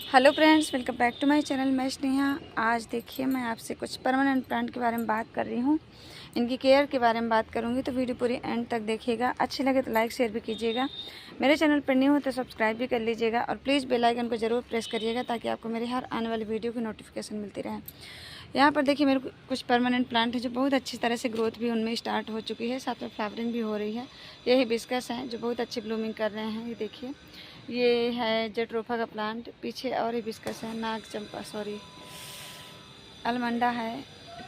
Hello friends, welcome back to my channel. मैं स्नेहा। आज देखिए मैं आपसे कुछ परमानेंट प्लांट के बारे में बात कर रही हूँ। इनकी केयर के बारे में बात करूँगी, तो वीडियो पूरी एंड तक देखिएगा। अच्छी लगे तो लाइक शेयर भी कीजिएगा। मेरे चैनल पर न्यू हो तो सब्सक्राइब भी कर लीजिएगा और प्लीज़ बेल आइकन को ज़रूर प्रेस करिएगा ताकि आपको मेरे हर आने वाली वीडियो की नोटिफिकेशन मिलती रहे। यहाँ पर देखिए मेरे कुछ परमानेंट प्लांट है जो बहुत अच्छी तरह से ग्रोथ भी उनमें स्टार्ट हो चुकी है, साथ में फ्लावरिंग भी हो रही है। ये हिबिस्कस हैं जो बहुत अच्छी ब्लूमिंग कर रहे हैं। ये देखिए, ये है जेट्रोफा का प्लांट। पीछे और हिबिस्कस है, नाग चंपा अलमंडा है।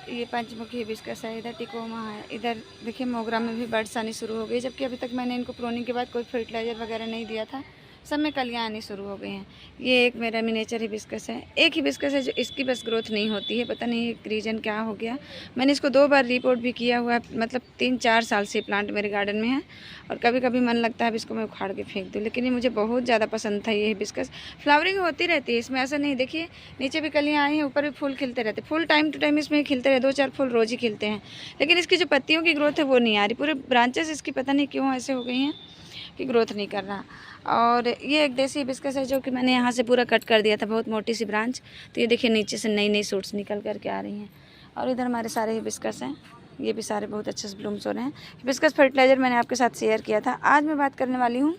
ये पंचमुखी हिबिस्कस है। इधर टिकोमा है। इधर देखिए मोगरा में भी बर्ड्स आनी शुरू हो गई, जबकि अभी तक मैंने इनको प्रोनिंग के बाद कोई फर्टिलाइज़र वगैरह नहीं दिया था। सब में कलियाँ आनी शुरू हो गई हैं। ये एक मेरा मिनेचर हिबिस्कस है। एक हिबिस्कस है जो इसकी बस ग्रोथ नहीं होती है, पता नहीं एक रीज़न क्या हो गया। मैंने इसको 2 बार रिपोर्ट भी किया हुआ है, मतलब 3-4 साल से प्लांट मेरे गार्डन में है और कभी कभी मन लगता है अब इसको मैं उखाड़ के फेंक दूँ, लेकिन ये मुझे बहुत ज़्यादा पसंद था। ये हिबिस्कस फ्लावरिंग होती रहती है इसमें, ऐसा नहीं। देखिए नीचे भी कलियाँ आई हैं, ऊपर भी फूल खिलते रहते, फूल टाइम टू टाइम इसमें खिलते रहते, 2-4 फूल रोज़ ही खिलते हैं। लेकिन इसकी जो पत्तियों की ग्रोथ है वो नहीं आ रही। पूरे ब्रांचेस इसकी पता नहीं क्यों ऐसे हो गई हैं कि ग्रोथ नहीं कर रहा। और ये एक देसी हिबिस्कस है जो कि मैंने यहाँ से पूरा कट कर दिया था, बहुत मोटी सी ब्रांच। तो ये देखिए नीचे से नई नई शूट्स निकल कर के आ रही हैं। और इधर हमारे सारे हिबिस्कस हैं, ये भी सारे बहुत अच्छे से ब्लूम्स हो रहे हैं। हिबिस्कस फर्टिलाइज़र मैंने आपके साथ शेयर किया था। आज मैं बात करने वाली हूँ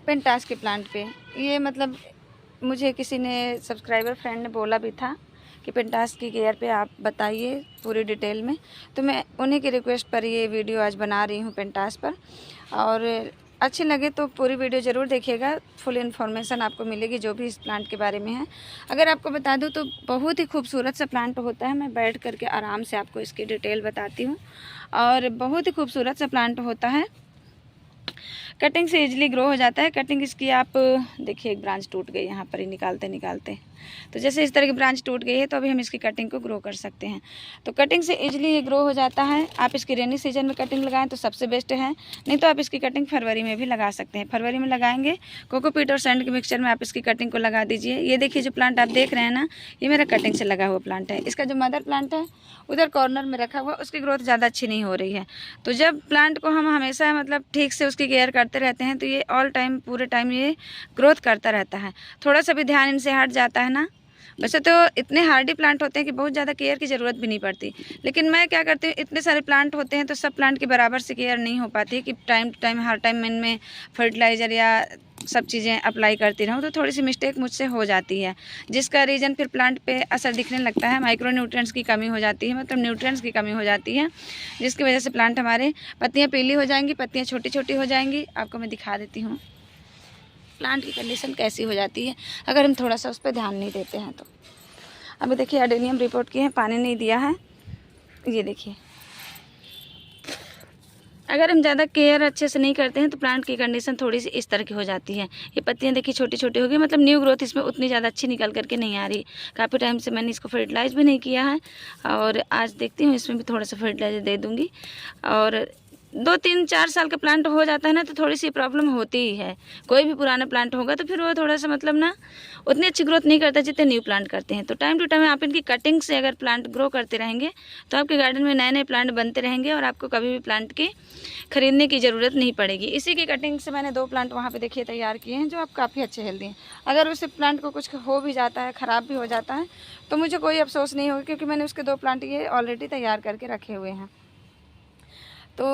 पेंटास के प्लांट पे। ये मतलब मुझे किसी ने सब्सक्राइबर फ्रेंड ने बोला भी था कि पेंटास की केयर पे आप बताइए पूरी डिटेल में, तो मैं उन्हीं की रिक्वेस्ट पर ये वीडियो आज बना रही हूँ पेंटास पर। और अच्छी लगे तो पूरी वीडियो ज़रूर देखिएगा, फुल इन्फॉर्मेशन आपको मिलेगी जो भी इस प्लांट के बारे में है। अगर आपको बता दूं तो बहुत ही खूबसूरत सा प्लांट होता है। मैं बैठ करके आराम से आपको इसकी डिटेल बताती हूँ। और बहुत ही खूबसूरत सा प्लांट होता है, कटिंग से इजीली ग्रो हो जाता है। कटिंग इसकी आप देखिए, एक ब्रांच टूट गई यहाँ पर ही निकालते निकालते। तो जैसे इस तरह की ब्रांच टूट गई है तो अभी हम इसकी कटिंग को ग्रो कर सकते हैं। तो कटिंग से इजीली ये ग्रो हो जाता है। आप इसकी रेनी सीजन में कटिंग लगाएं तो सबसे बेस्ट है, नहीं तो आप इसकी कटिंग फरवरी में भी लगा सकते हैं। फरवरी में लगाएंगे कोकोपीट और सैंड के मिक्सचर में आप इसकी कटिंग को लगा दीजिए। ये देखिए जो प्लांट आप देख रहे हैं ना, ये मेरा कटिंग से लगा हुआ प्लांट है। इसका जो मदर प्लांट है उधर कॉर्नर में रखा हुआ, उसकी ग्रोथ ज़्यादा अच्छी नहीं हो रही है। तो जब प्लांट को हम हमेशा मतलब ठीक से उसकी केयर करते रहते हैं तो ये ऑल टाइम पूरे टाइम ये ग्रोथ करता रहता है। थोड़ा सा भी ध्यान इनसे हट जाता है ना, वैसे तो इतने हार्डी प्लांट होते हैं कि बहुत ज़्यादा केयर की ज़रूरत भी नहीं पड़ती। लेकिन मैं क्या करती हूँ, इतने सारे प्लांट होते हैं तो सब प्लांट की बराबर से केयर नहीं हो पाती कि टाइम टू टाइम हर टाइम मैं इनमें फर्टिलाइज़र या सब चीज़ें अप्लाई करती रहूँ, तो थोड़ी सी मिस्टेक मुझसे हो जाती है, जिसका रीज़न फिर प्लांट पे असर दिखने लगता है। माइक्रो न्यूट्रिएंट्स की कमी हो जाती है, मतलब न्यूट्रिएंट्स की कमी हो जाती है, जिसकी वजह से प्लांट हमारे पत्तियाँ पीली हो जाएंगी, पत्तियाँ छोटी छोटी हो जाएंगी। आपको मैं दिखा देती हूँ प्लांट की कंडीशन कैसी हो जाती है अगर हम थोड़ा सा उस पर ध्यान नहीं देते हैं तो। अभी देखिए एडेनियम रिपोर्ट की है, पानी नहीं दिया है। ये देखिए, अगर हम ज़्यादा केयर अच्छे से नहीं करते हैं तो प्लांट की कंडीशन थोड़ी सी इस तरह की हो जाती है। ये पत्तियां देखिए छोटी छोटी हो गई, मतलब न्यू ग्रोथ इसमें उतनी ज़्यादा अच्छी निकल करके नहीं आ रही। काफ़ी टाइम से मैंने इसको फर्टिलाइज भी नहीं किया है और आज देखती हूँ इसमें भी थोड़ा सा फर्टिलाइजर दे दूँगी। और 2-3-4 साल का प्लांट हो जाता है ना तो थोड़ी सी प्रॉब्लम होती ही है। कोई भी पुराना प्लांट होगा तो फिर वो थोड़ा सा मतलब ना उतनी अच्छी ग्रोथ नहीं करता जितने न्यू प्लांट करते हैं। तो टाइम टू टाइम आप इनकी कटिंग से अगर प्लांट ग्रो करते रहेंगे तो आपके गार्डन में नए नए प्लांट बनते रहेंगे और आपको कभी भी प्लांट की खरीदने की ज़रूरत नहीं पड़ेगी। इसी की कटिंग से मैंने 2 प्लांट वहाँ पे देखिए तैयार किए हैं जो आप काफ़ी अच्छे हेल्दी हैं। अगर उस प्लांट को कुछ हो भी जाता है, ख़राब भी हो जाता है, तो मुझे कोई अफसोस नहीं होगा क्योंकि मैंने उसके 2 प्लांट ये ऑलरेडी तैयार करके रखे हुए हैं। तो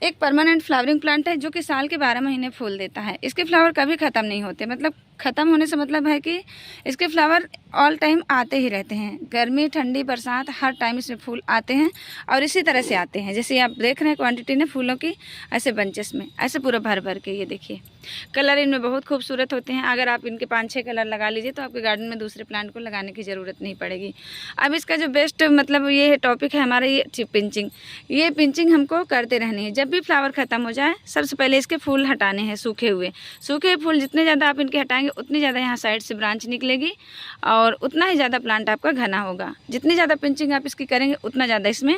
एक परमानेंट फ्लावरिंग प्लांट है जो कि साल के 12 महीने फूल देता है। इसके फ्लावर कभी ख़त्म नहीं होते, मतलब ख़त्म होने से मतलब है कि इसके फ्लावर ऑल टाइम आते ही रहते हैं। गर्मी ठंडी बरसात हर टाइम इसमें फूल आते हैं और इसी तरह से आते हैं। जैसे आप देख रहे हैं क्वांटिटी ने फूलों की, ऐसे बंचेस में ऐसे पूरा भर भर के। ये देखिए कलर इनमें बहुत खूबसूरत होते हैं। अगर आप इनके 5-6 कलर लगा लीजिए तो आपके गार्डन में दूसरे प्लांट को लगाने की ज़रूरत नहीं पड़ेगी। अब इसका जो बेस्ट मतलब ये टॉपिक है हमारा, ये पिंचिंग। ये पिंचिंग हमको करते रहनी है। जब भी फ्लावर ख़त्म हो जाए सबसे पहले इसके फूल हटाने हैं, सूखे हुए फूल जितने ज़्यादा आप इनके हटाएंगे उतनी ज़्यादा यहाँ साइड से ब्रांच निकलेगी और उतना ही ज़्यादा प्लांट आपका घना होगा। जितनी ज़्यादा पिंचिंग आप इसकी करेंगे उतना ज़्यादा इसमें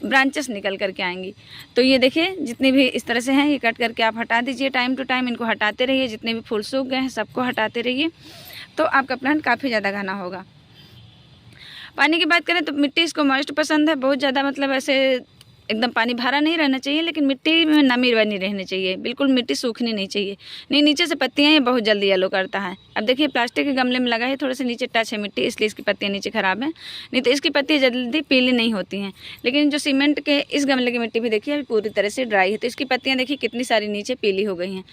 ब्रांचेस निकल करके आएंगी। तो ये देखिए जितने भी इस तरह से हैं ये कट करके आप हटा दीजिए। टाइम टू टाइम इनको हटाते रहिए, जितने भी फूल सूख गए हैं सबको हटाते रहिए, तो आपका प्लांट काफ़ी ज़्यादा घना होगा। पानी की बात करें तो मिट्टी इसको मॉइस्ट पसंद है, बहुत ज़्यादा मतलब ऐसे एकदम पानी भरा नहीं रहना चाहिए, लेकिन मिट्टी में नमी बनी रहनी चाहिए, बिल्कुल मिट्टी सूखनी नहीं चाहिए, नहीं नीचे से पत्तियाँ ये बहुत जल्दी येलो करता है। अब देखिए प्लास्टिक के गमले में लगा है, थोड़े से नीचे टच है मिट्टी, इसलिए इसकी पत्तियाँ नीचे ख़राब हैं, नहीं तो इसकी पत्तियाँ जल्दी पीली नहीं होती हैं। लेकिन जो सीमेंट के इस गमले की मिट्टी भी देखिए अभी पूरी तरह से ड्राई है, तो इसकी पत्तियाँ देखिए कितनी सारी नीचे पीली हो गई हैं।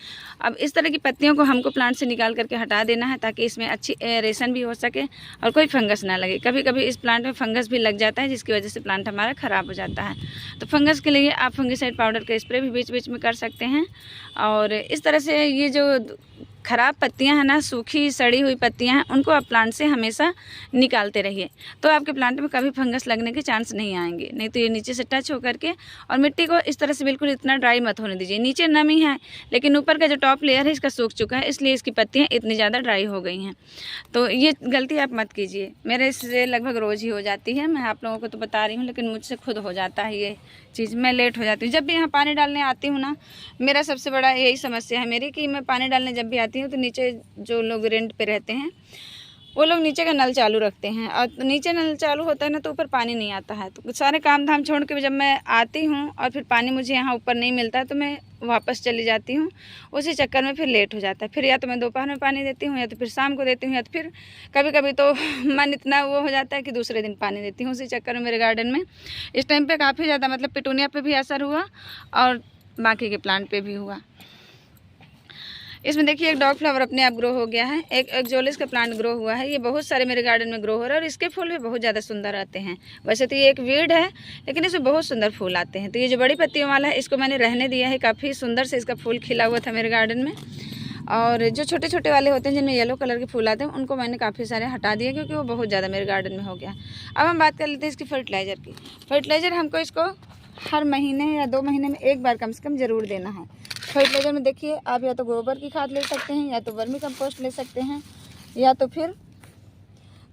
अब इस तरह की पत्तियों को हमको प्लांट से निकाल करके हटा देना है, ताकि इसमें अच्छी एरेशन भी हो सके और कोई फंगस ना लगे। कभी कभी इस प्लांट में फंगस भी लग जाता है, जिसकी वजह से प्लांट हमारा ख़राब हो जाता है। तो फंगस के लिए आप फंगिसाइड पाउडर का स्प्रे भी बीच बीच में कर सकते हैं। और इस तरह से ये जो ख़राब पत्तियां हैं ना, सूखी सड़ी हुई पत्तियां हैं, उनको आप प्लांट से हमेशा निकालते रहिए, तो आपके प्लांट में कभी फंगस लगने के चांस नहीं आएंगे। नहीं तो ये नीचे से टच होकर के, और मिट्टी को इस तरह से बिल्कुल इतना ड्राई मत होने दीजिए। नीचे नमी है, लेकिन ऊपर का जो टॉप लेयर है इसका सूख चुका है, इसलिए इसकी पत्तियाँ इतनी ज़्यादा ड्राई हो गई हैं। तो ये गलती आप मत कीजिए, मेरे इससे लगभग रोज़ ही हो जाती है। मैं आप लोगों को तो बता रही हूँ, लेकिन मुझसे खुद हो जाता है ये चीज़, मैं लेट हो जाती हूँ। जब भी यहाँ पानी डालने आती हूँ ना, मेरा सबसे बड़ा यही समस्या है मेरी, कि मैं पानी डालने जब भी आती हूँ तो नीचे जो लोग रेंट पे रहते हैं वो लोग नीचे का नल चालू रखते हैं, और नीचे नल चालू होता है ना तो ऊपर पानी नहीं आता है। तो सारे काम धाम छोड़ के जब मैं आती हूँ और फिर पानी मुझे यहाँ ऊपर नहीं मिलता है, तो मैं वापस चली जाती हूँ। उसी चक्कर में फिर लेट हो जाता है। फिर या तो मैं दोपहर में पानी देती हूँ, या तो फिर शाम को देती हूँ, या तो फिर कभी कभी तो मन इतना वो हो जाता है कि दूसरे दिन पानी देती हूँ। उसी चक्कर में मेरे गार्डन में इस टाइम पे काफ़ी ज़्यादा मतलब पिटूनिया पे भी असर हुआ और बाकी के प्लांट पे भी हुआ। इसमें देखिए एक डॉग फ्लावर अपने आप ग्रो हो गया है, एक एक्जोलिस का प्लांट ग्रो हुआ है। ये बहुत सारे मेरे गार्डन में ग्रो हो रहा है और इसके फूल भी बहुत ज़्यादा सुंदर आते हैं। वैसे तो ये एक वीड है, लेकिन इसमें बहुत सुंदर फूल आते हैं। तो ये जो बड़ी पत्तियों वाला है, इसको मैंने रहने दिया है, काफ़ी सुंदर से इसका फूल खिला हुआ था मेरे गार्डन में। और जो छोटे छोटे वाले होते हैं जिनमें येलो कलर के फूल आते हैं, उनको मैंने काफ़ी सारे हटा दिए, क्योंकि वो बहुत ज़्यादा मेरे गार्डन में हो गया। अब हम बात कर लेते हैं इसकी फर्टिलाइज़र की। फर्टिलाइज़र हमको इसको हर महीने या 2 महीने में एक बार कम से कम ज़रूर देना है। फर्टिलाइज़र में देखिए आप या तो गोबर की खाद ले सकते हैं, या तो वर्मी कंपोस्ट ले सकते हैं, या तो फिर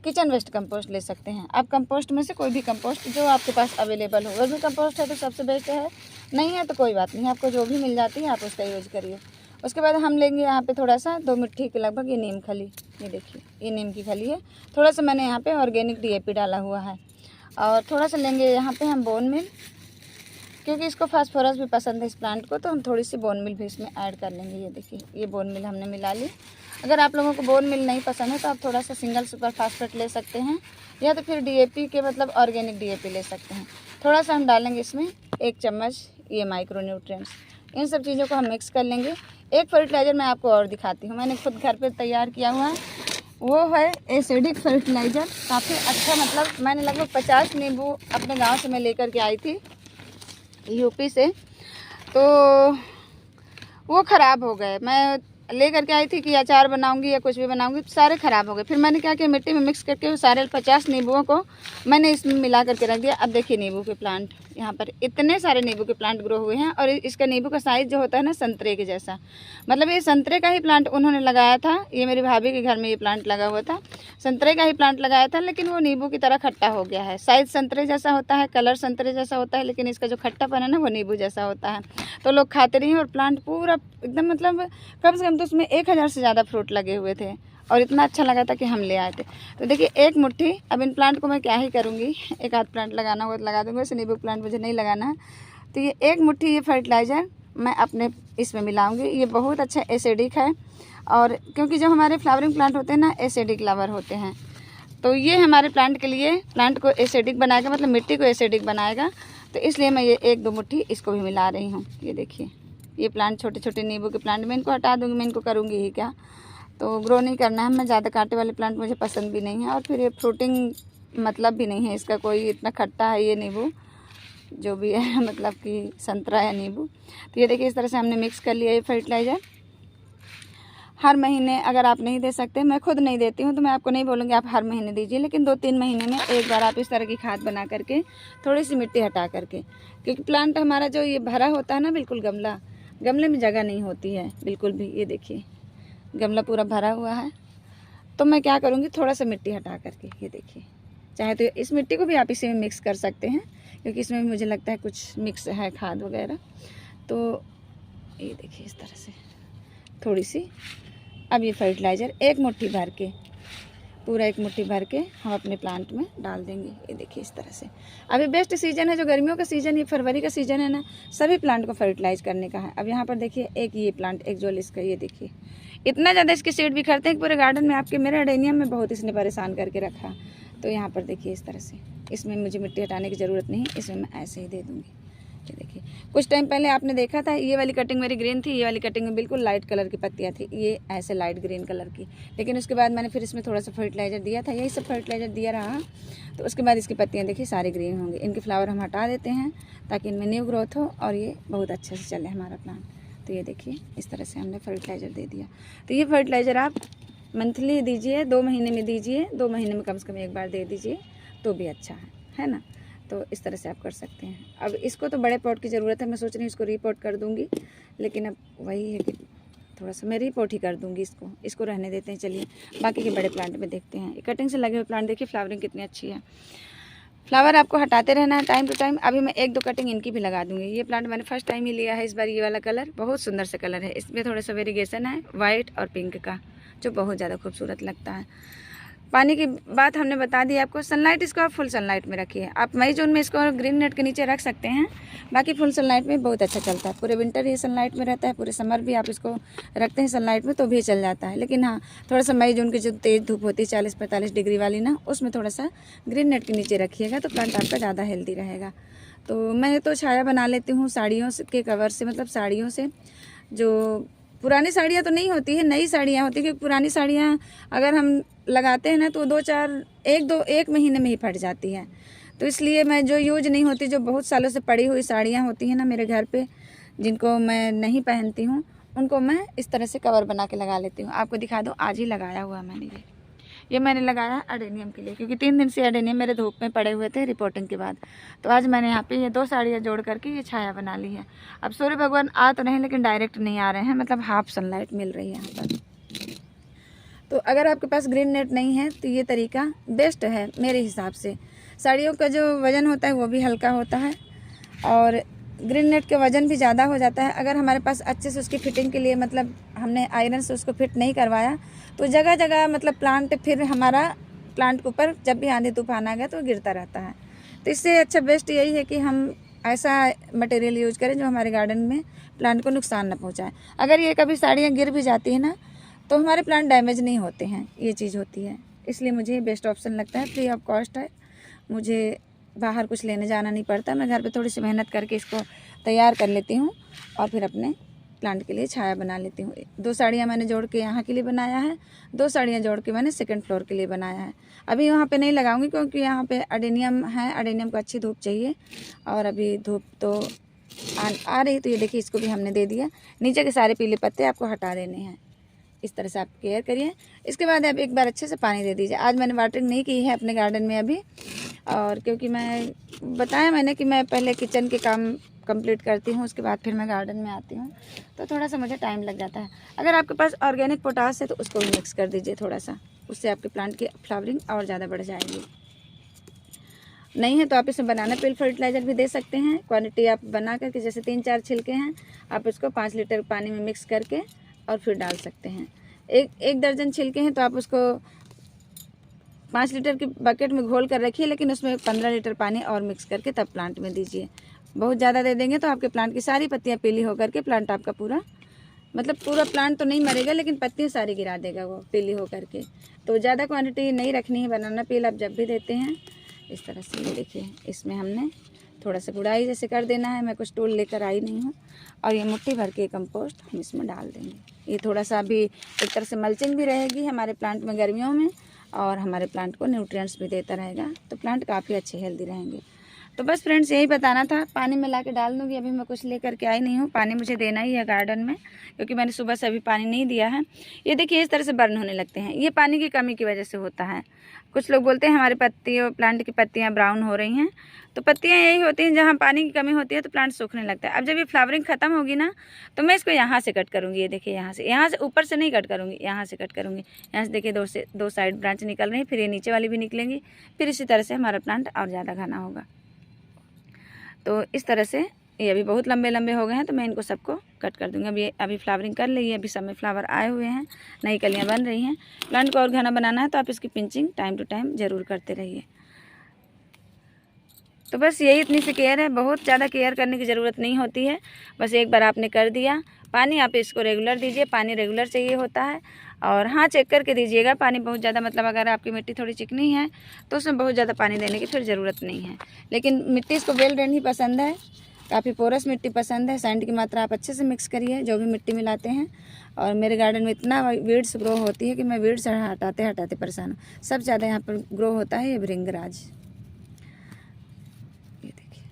किचन वेस्ट कंपोस्ट ले सकते हैं। आप कंपोस्ट में से कोई भी कंपोस्ट जो आपके पास अवेलेबल हो। वर्मी कंपोस्ट है तो सबसे बेस्ट है, नहीं है तो कोई बात नहीं, आपको जो भी मिल जाती है आप उसका यूज़ करिए। उसके बाद हम लेंगे यहाँ पे थोड़ा सा 2 मुट्ठी के लगभग ये नीम खली, ये देखिए ये नीम की खली है। थोड़ा सा मैंने यहाँ पे ऑर्गेनिक DAP डाला हुआ है, और थोड़ा सा लेंगे यहाँ पे हम बोन मिल, क्योंकि इसको फास्फोरस भी पसंद है इस प्लांट को, तो हम थोड़ी सी बोन मिल भी इसमें ऐड कर लेंगे। ये देखिए ये बोन मिल हमने मिला ली। अगर आप लोगों को बोन मिल नहीं पसंद है तो आप थोड़ा सा सिंगल सुपर फास्फेट ले सकते हैं, या तो फिर DAP के मतलब ऑर्गेनिक DAP ले सकते हैं। थोड़ा सा हम डालेंगे इसमें 1 चम्मच ये माइक्रो न्यूट्रिएंट्स। इन सब चीज़ों को हम मिक्स कर लेंगे। एक फर्टिलाइज़र मैं आपको और दिखाती हूँ, मैंने खुद घर पर तैयार किया हुआ है, वो है एसिडिक फर्टिलाइज़र। काफ़ी अच्छा, मतलब मैंने लगभग 50 नींबू अपने गाँव से मैं लेकर के आई थी UP से, तो वो ख़राब हो गए। मैं ले करके आई थी कि अचार बनाऊंगी या कुछ भी बनाऊंगी, सारे ख़राब हो गए। फिर मैंने क्या किया, मिट्टी में मिक्स करके वो सारे 50 नींबुओं को मैंने इसमें मिला करके रख दिया। अब देखिए नींबू के प्लांट, यहाँ पर इतने सारे नींबू के प्लांट ग्रो हुए हैं, और इसका नींबू का साइज़ जो होता है ना संतरे के जैसा, मतलब ये संतरे का ही प्लांट उन्होंने लगाया था। ये मेरी भाभी के घर में ये प्लांट लगा हुआ था, संतरे का ही प्लांट लगाया था, लेकिन वो नींबू की तरह खट्टा हो गया है। साइज़ संतरे जैसा होता है, कलर संतरे जैसा होता है, लेकिन इसका जो खट्टापन है ना वो नींबू जैसा होता है। तो लोग खाते रहे, और प्लांट पूरा एकदम मतलब कम से कम तो उसमें 1000 से ज़्यादा फ्रूट लगे हुए थे, और इतना अच्छा लगा था कि हम ले आए थे। तो देखिए 1 मुट्ठी, अब इन प्लांट को मैं क्या ही करूँगी, एक आध प्लांट लगाना होगा तो लगा दूँगी, वैसे नींबू प्लांट मुझे नहीं लगाना है। तो ये 1 मुट्ठी ये फर्टिलाइज़र मैं अपने इसमें मिलाऊँगी। ये बहुत अच्छा एसिडिक है, और क्योंकि जो हमारे फ्लावरिंग प्लांट होते हैं ना एसिडिक लवर होते हैं, तो ये हमारे प्लांट के लिए प्लांट को एसिडिक बनाएगा, मतलब मिट्टी को एसिडिक बनाएगा। तो इसलिए मैं ये 1-2 मुट्ठी इसको भी मिला रही हूँ। ये देखिए ये प्लांट छोटे छोटे नींबू के प्लांट, मैं इनको हटा दूँगी, मैं इनको करूँगी ही क्या, तो ग्रो नहीं करना है। मैं ज़्यादा कांटे वाले प्लांट मुझे पसंद भी नहीं है, और फिर ये फ्रूटिंग मतलब भी नहीं है इसका कोई, इतना खट्टा है ये नींबू जो भी है, मतलब कि संतरा या नींबू। तो ये देखिए इस तरह से हमने मिक्स कर लिया ये फर्टिलाइज़र। हर महीने अगर आप नहीं दे सकते, मैं खुद नहीं देती हूँ तो मैं आपको नहीं बोलूँगी आप हर महीने दीजिए, लेकिन 2-3 महीने में एक बार आप इस तरह की खाद बना करके थोड़ी सी मिट्टी हटा करके, क्योंकि प्लांट हमारा जो ये भरा होता है ना बिल्कुल, गमले में जगह नहीं होती है बिल्कुल भी। ये देखिए गमला पूरा भरा हुआ है, तो मैं क्या करूँगी थोड़ा सा मिट्टी हटा करके, ये देखिए चाहे तो इस मिट्टी को भी आप इसी में मिक्स कर सकते हैं, क्योंकि इसमें मुझे लगता है कुछ मिक्स है खाद वगैरह। तो ये देखिए इस तरह से थोड़ी सी, अब ये फर्टिलाइज़र 1 मुट्ठी भर के पूरा एक मुट्ठी भर के हम अपने प्लांट में डाल देंगे। ये देखिए इस तरह से। अभी बेस्ट सीज़न है जो गर्मियों का सीज़न, ये फरवरी का सीज़न है ना, सभी प्लांट को फर्टिलाइज करने का है। अब यहाँ पर देखिए एक ये प्लांट एक जोलिस का, ये देखिए इतना ज़्यादा इसके सीड बिखरते हैं पूरे गार्डन में। आपके मेरे अडेनियम में बहुत इसने परेशान करके रखा। तो यहाँ पर देखिए इस तरह से, इसमें मुझे मिट्टी हटाने की ज़रूरत नहीं, इसमें मैं ऐसे ही दे दूँगी। ये देखिए कुछ टाइम पहले आपने देखा था, ये वाली कटिंग मेरी ग्रीन थी, ये वाली कटिंग में बिल्कुल लाइट कलर की पत्तियाँ थी, ये ऐसे लाइट ग्रीन कलर की। लेकिन उसके बाद मैंने फिर इसमें थोड़ा सा फर्टिलाइज़र दिया था, यही सब फर्टिलाइज़र दिया रहा, तो उसके बाद इसकी पत्तियाँ देखिए सारी ग्रीन होंगी। इनके फ्लावर हम हटा देते हैं ताकि इनमें न्यू ग्रोथ हो और ये बहुत अच्छे से चले हमारा प्लांट। तो ये देखिए इस तरह से हमने फर्टिलाइज़र दे दिया। तो ये फर्टिलाइज़र आप मंथली दीजिए, 2 महीने में दीजिए, 2 महीने में कम से कम एक बार दे दीजिए तो भी अच्छा है ना। तो इस तरह से आप कर सकते हैं। अब इसको तो बड़े पॉट की ज़रूरत है, मैं सोच रही हूँ इसको रीपॉट कर दूँगी, लेकिन अब वही है कि थोड़ा सा मैं रीपॉट ही कर दूँगी इसको रहने देते हैं। चलिए बाकी के बड़े प्लांट में देखते हैं। कटिंग से लगे हुए प्लांट देखिए फ्लावरिंग कितनी अच्छी है। फ्लावर आपको हटाते रहना है टाइम टू टाइम। अभी मैं 1-2 कटिंग इनकी भी लगा दूँगी। ये प्लांट मैंने फर्स्ट टाइम ही लिया है इस बार, ये वाला कलर बहुत सुंदर सा कलर है। इसमें थोड़ा सा वेरिएशन है वाइट और पिंक का, जो बहुत ज़्यादा खूबसूरत लगता है। पानी की बात हमने बता दी आपको। सनलाइट इसको आप फुल सनलाइट में रखिए। आप मई जून में इसको ग्रीन नेट के नीचे रख सकते हैं, बाकी फुल सनलाइट में बहुत अच्छा चलता है। पूरे विंटर ये सनलाइट में रहता है, पूरे समर भी आप इसको रखते हैं सनलाइट में तो भी चल जाता है। लेकिन हाँ, थोड़ा सा मई जून की जो तेज़ धूप होती है 40-45 डिग्री वाली ना, उसमें थोड़ा सा ग्रीन नेट के नीचे रखिएगा तो प्लांट आपका ज़्यादा हेल्दी रहेगा। तो मैं तो छाया बना लेती हूँ साड़ियों के कवर से, मतलब साड़ियों से। जो पुरानी साड़ियाँ तो नहीं होती है, नई साड़ियाँ होती है, क्योंकि पुरानी साड़ियाँ अगर हम लगाते हैं ना तो 1 महीने में ही फट जाती है। तो इसलिए मैं जो यूज नहीं होती, जो बहुत सालों से पड़ी हुई साड़ियाँ होती हैं ना मेरे घर पे, जिनको मैं नहीं पहनती हूँ, उनको मैं इस तरह से कवर बना के लगा लेती हूँ। आपको दिखा दूँ, आज ही लगाया हुआ मैंने ये मैंने लगाया अडेनियम के लिए, क्योंकि 3 दिन से अडेनियम मेरे धूप में पड़े हुए थे रिपोर्टिंग के बाद। तो आज मैंने यहाँ पे ये 2 साड़ियाँ जोड़ करके ये छाया बना ली है। अब सूर्य भगवान आ तो नहीं, लेकिन डायरेक्ट नहीं आ रहे हैं, मतलब हाफ सनलाइट मिल रही है यहाँ पर। तो अगर आपके पास ग्रीन नेट नहीं है तो ये तरीका बेस्ट है मेरे हिसाब से। साड़ियों का जो वज़न होता है वो भी हल्का होता है और ग्रीन नेट का वज़न भी ज़्यादा हो जाता है। अगर हमारे पास अच्छे से उसकी फिटिंग के लिए, मतलब हमने आयरन से उसको फिट नहीं करवाया, तो जगह जगह मतलब प्लांट, फिर हमारा प्लांट के ऊपर जब भी आंधी तूफान आ गया तो गिरता रहता है। तो इससे अच्छा बेस्ट यही है कि हम ऐसा मटेरियल यूज करें जो हमारे गार्डन में प्लांट को नुकसान न पहुँचाए। अगर ये कभी साड़ियाँ गिर भी जाती है ना, तो हमारे प्लांट डैमेज नहीं होते हैं, ये चीज़ होती है। इसलिए मुझे बेस्ट ऑप्शन लगता है, फ्री ऑफ कॉस्ट है, मुझे बाहर कुछ लेने जाना नहीं पड़ता। मैं घर पे थोड़ी सी मेहनत करके इसको तैयार कर लेती हूँ और फिर अपने प्लांट के लिए छाया बना लेती हूँ। 2 साड़ियाँ मैंने जोड़ के यहाँ के लिए बनाया है, 2 साड़ियाँ जोड़ के मैंने सेकंड फ्लोर के लिए बनाया है। अभी यहाँ पे नहीं लगाऊंगी क्योंकि यहाँ पे अडेनियम है, अडेनियम को अच्छी धूप चाहिए और अभी धूप तो आ रही। तो ये देखिए इसको भी हमने दे दिया। नीचे के सारे पीले पत्ते आपको हटा देने हैं। इस तरह से आप केयर करिए। इसके बाद आप एक बार अच्छे से पानी दे दीजिए। आज मैंने वाटरिंग नहीं की है अपने गार्डन में अभी, और क्योंकि मैंने कि मैं पहले किचन के काम कंप्लीट करती हूँ, उसके बाद फिर मैं गार्डन में आती हूँ, तो थोड़ा सा मुझे टाइम लग जाता है। अगर आपके पास ऑर्गेनिक पोटास है तो उसको भी मिक्स कर दीजिए थोड़ा सा, उससे आपके प्लांट की फ्लावरिंग और ज़्यादा बढ़ जाएगी। नहीं है तो आप इसमें बनाना पील फर्टिलाइज़र भी दे सकते हैं। क्वांटिटी आप बना करके, जैसे 3-4 छिलके हैं, आप इसको 5 लीटर पानी में मिक्स करके और फिर डाल सकते हैं। एक दर्जन छिलके हैं तो आप उसको 5 लीटर की बकेट में घोल कर रखिए, लेकिन उसमें 15 लीटर पानी और मिक्स करके तब प्लांट में दीजिए। बहुत ज़्यादा दे देंगे तो आपके प्लांट की सारी पत्तियाँ पीली होकर के प्लांट आपका पूरा प्लांट तो नहीं मरेगा, लेकिन पत्तियाँ सारी गिरा देगा वो पीली होकर के। तो ज़्यादा क्वांटिटी नहीं रखनी है। बनाना पील आप जब भी देते हैं इस तरह से, ये देखिए इसमें हमने थोड़ा सा गुड़ाई जैसे कर देना है। मैं कुछ टूल लेकर आई नहीं हूँ। और ये मुट्ठी भर के कंपोस्ट हम इसमें डाल देंगे। ये थोड़ा सा अभी एक तरह से मल्चिंग भी रहेगी हमारे प्लांट में गर्मियों में, और हमारे प्लांट को न्यूट्रिएंट्स भी देता रहेगा, तो प्लांट काफ़ी अच्छे हेल्दी रहेंगे। तो बस फ्रेंड्स यही बताना था। पानी में ला के डाल दूँगी। अभी मैं कुछ लेकर के आई नहीं हूँ। पानी मुझे देना ही है गार्डन में, क्योंकि मैंने सुबह से अभी पानी नहीं दिया है। ये देखिए इस तरह से बर्न होने लगते हैं। ये पानी की कमी की वजह से होता है। कुछ लोग बोलते हैं हमारी प्लांट की पत्तियाँ ब्राउन हो रही हैं, तो पत्तियाँ यही होती हैं, जहाँ पानी की कमी होती है तो प्लांट सूखने लगता है। अब जब ये फ्लावरिंग ख़त्म होगी ना, तो मैं इसको यहाँ से कट करूँगी। ये देखिए यहाँ से ऊपर से नहीं कट करूँगी, यहाँ से कट करूँगी। यहाँ से देखिए 2 साइड ब्रांच निकल रही हैं, फिर ये नीचे वाली भी निकलेंगी, फिर इसी तरह से हमारा प्लांट और ज़्यादा घना होगा। तो इस तरह से ये अभी बहुत लंबे लंबे हो गए हैं तो मैं इनको सबको कट कर दूँगी। अभी फ्लावरिंग कर ली है, अभी सब में फ्लावर आए हुए हैं, नई कलियाँ बन रही हैं। प्लांट को और घना बनाना है तो आप इसकी पिंचिंग टाइम टू टाइम ज़रूर करते रहिए। तो बस यही इतनी सी केयर है, बहुत ज़्यादा केयर करने की ज़रूरत नहीं होती है। बस एक बार आपने कर दिया, पानी आप इसको रेगुलर दीजिए, पानी रेगुलर चाहिए होता है। और हाँ, चेक करके दीजिएगा, पानी बहुत ज़्यादा मतलब अगर आपकी मिट्टी थोड़ी चिकनी है तो उसमें बहुत ज़्यादा पानी देने की फिर ज़रूरत नहीं है। लेकिन मिट्टी इसको वेल ड्रेन ही पसंद है, काफ़ी पोरस मिट्टी पसंद है। सैंड की मात्रा आप अच्छे से मिक्स करिए जो भी मिट्टी मिलाते हैं। और मेरे गार्डन में इतना वीड्स ग्रो होती है कि मैं वीड्स हटाते हटाते परेशान हूँ। सबसे ज़्यादा यहाँ पर ग्रो होता है ये भृंगराज, ये देखिए।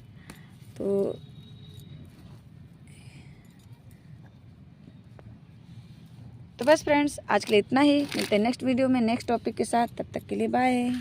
तो बस फ्रेंड्स, आज के लिए इतना ही। मिलते हैं नेक्स्ट वीडियो में नेक्स्ट टॉपिक के साथ। तब तक के लिए बाय।